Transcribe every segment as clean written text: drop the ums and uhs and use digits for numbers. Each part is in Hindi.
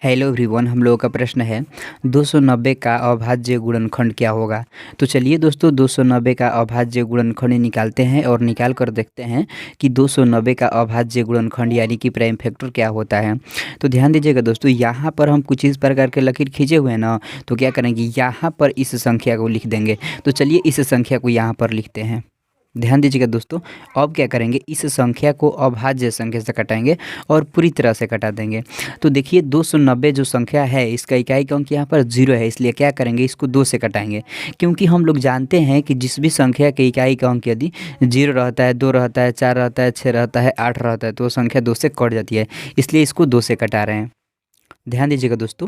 हेलो एवरीवन, हम लोगों का प्रश्न है 290 का अभाज्य गुणनखंड क्या होगा। तो चलिए दोस्तों 290 का अभाज्य गुणनखंड निकालते हैं और निकाल कर देखते हैं कि 290 का अभाज्य गुणनखंड यानी कि प्राइम फैक्टर क्या होता है। तो ध्यान दीजिएगा दोस्तों, यहाँ पर हम कुछ इस प्रकार के लकीर खींचे हुए हैं ना, तो क्या करेंगे यहाँ पर इस संख्या को लिख देंगे। तो चलिए इस संख्या को यहाँ पर लिखते हैं। ध्यान दीजिएगा दोस्तों, अब क्या करेंगे इस संख्या को अभाज्य संख्या से घटाएंगे और पूरी तरह से घटा देंगे। तो देखिए 290 जो संख्या है इसका इकाई का अंक यहाँ पर 0 है, इसलिए क्या करेंगे इसको 2 से घटाएंगे। क्योंकि हम लोग जानते हैं कि जिस भी संख्या के इकाई का अंक यदि 0 रहता है, 2 रहता है, 4 रहता है, 6 रहता है, 8 रहता है तो वो संख्या 2 से कट जाती है, इसलिए इसको 2 से घटा रहे हैं। ध्यान दीजिएगा दोस्तों,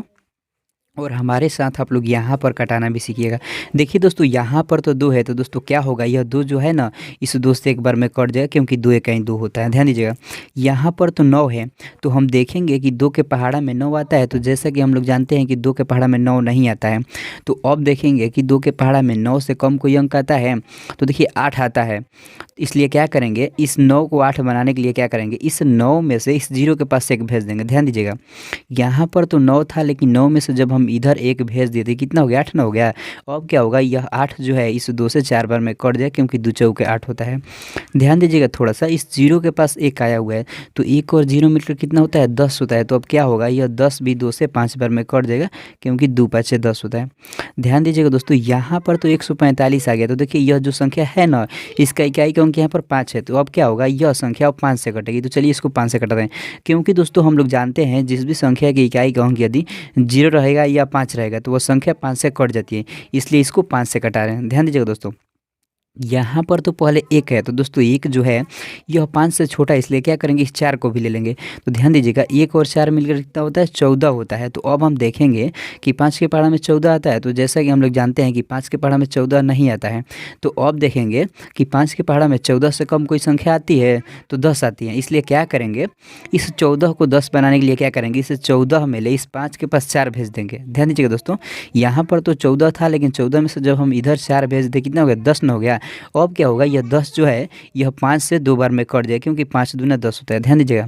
और हमारे साथ आप लोग यहाँ पर कटाना भी सीखिएगा। देखिए दोस्तों यहाँ पर तो 2 है, तो दोस्तों क्या होगा, यह 2 जो है ना इस 2 से एक बार में कट जाएगा, क्योंकि 2 एक 2 होता है। ध्यान दीजिएगा यहाँ पर तो 9 है, तो हम देखेंगे कि 2 के पहाड़ा में 9 आता है। तो जैसा कि हम लोग जानते हैं कि 2 के पहाड़ा में 9 नहीं आता है, तो अब देखेंगे कि 2 के पहाड़ा में 9 से कम कोई अंक आता है, तो देखिए 8 आता है। इसलिए क्या करेंगे, इस 9 को 8 बनाने के लिए क्या करेंगे, इस 9 में से इस 0 के पास 1 भेज देंगे। ध्यान दीजिएगा यहाँ पर तो 9 था, लेकिन 9 में से जब हम इधर 1 भेज दिए थे कितना हो गया, 8 ना हो गया। अब क्या होगा, यह 8 जो है इस 2 से 4 बार में कट जाए, क्योंकि 2 चौके 8 होता है। ध्यान दीजिएगा थोड़ा सा, इस 0 के पास 1 आया हुआ है, तो 1 और 0 मिलकर कितना होता है, 10 होता है। तो अब क्या होगा, यह 10 भी 2 से 5 बार में कट जाएगा, क्योंकि 2 5 10 होता है। ध्यान दीजिएगा दोस्तों यहाँ पर तो 145 आ गया। तो देखिए यह जो संख्या है ना इसका इकाई का अंक यहाँ पर 5 है, तो अब क्या होगा, यह संख्या अब 5 से कटेगी। तो चलिए इसको 5 से कटा दें, क्योंकि दोस्तों हम लोग जानते हैं जिस भी संख्या की इकाई का अंक यदि 0 रहेगा या 5 रहेगा तो वह संख्या 5 से कट जाती है, इसलिए इसको 5 से कटा रहे हैं। ध्यान दीजिएगा दोस्तों यहाँ पर तो पहले 1 है, तो दोस्तों 1 जो है यह 5 से छोटा है, इसलिए क्या करेंगे इस 4 को भी ले लेंगे। तो ध्यान दीजिएगा 1 और 4 मिलकर कितना होता है, 14 होता है। तो अब हम देखेंगे कि 5 के पहाड़ा में 14 आता है, तो जैसा कि हम लोग जानते हैं कि 5 के पहाड़ा में 14 नहीं आता है। तो अब देखेंगे कि 5 के पहाड़ा में 14 से कम कोई संख्या आती है तो 10 आती है, इसलिए क्या करेंगे इस 14 को 10 बनाने के लिए क्या करेंगे, इस 14 में ले इस 5 के पास 4 भेज देंगे। ध्यान दीजिएगा दोस्तों यहाँ पर तो 14 था, लेकिन 14 में से जब हम इधर 4 भेज दे कितना हो गया, 10 ना हो गया। अब क्या होगा, यह 10 जो है यह 5 से 2 बार में कट जाए, क्योंकि 5 दूना 10 होता है। ध्यान दीजिएगा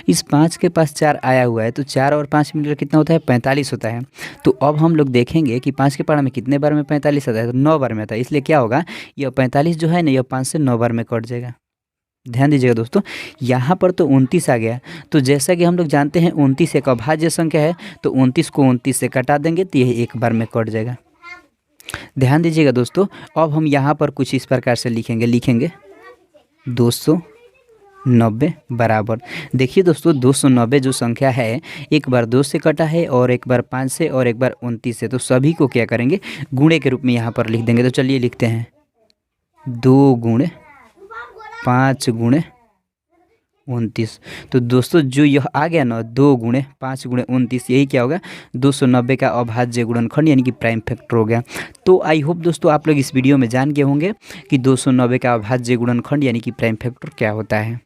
इस 5 के पास 4 आया हुआ है, तो 4 और 5 मिलकर कितना होता है, 45 होता है। तो अब हम लोग देखेंगे कि 5 के पहाड़ा में कितने बार में 45 आता है, तो 9 बार में आता है। इसलिए क्या होगा, यह 45 जो है ना यह 5 से 9 बार में कट जाएगा। ध्यान दीजिएगा दोस्तों यहाँ पर तो 29 आ गया। तो जैसा कि हम लोग जानते हैं 29 एक अभाज्य संख्या है, तो 29 को 29 से कटा देंगे तो यह एक बार में कट जाएगा। ध्यान दीजिएगा दोस्तों, अब हम यहाँ पर कुछ इस प्रकार से लिखेंगे 290 बराबर। देखिए दोस्तों 290 जो संख्या है एक बार 2 से कटा है और एक बार 5 से और एक बार 29 से, तो सभी को क्या करेंगे गुणे के रूप में यहाँ पर लिख देंगे। तो चलिए लिखते हैं 2 गुणे 5 गुणे 29। तो दोस्तों जो यह आ गया ना 2 गुणे 5 गुणे 29, यही क्या होगा 290 का अभाज्य गुणनखंड यानी कि प्राइम फैक्टर हो गया। तो आई होप दोस्तों आप लोग इस वीडियो में जान गए होंगे कि 290 का अभाज्य गुणनखंड यानी कि प्राइम फैक्टर क्या होता है।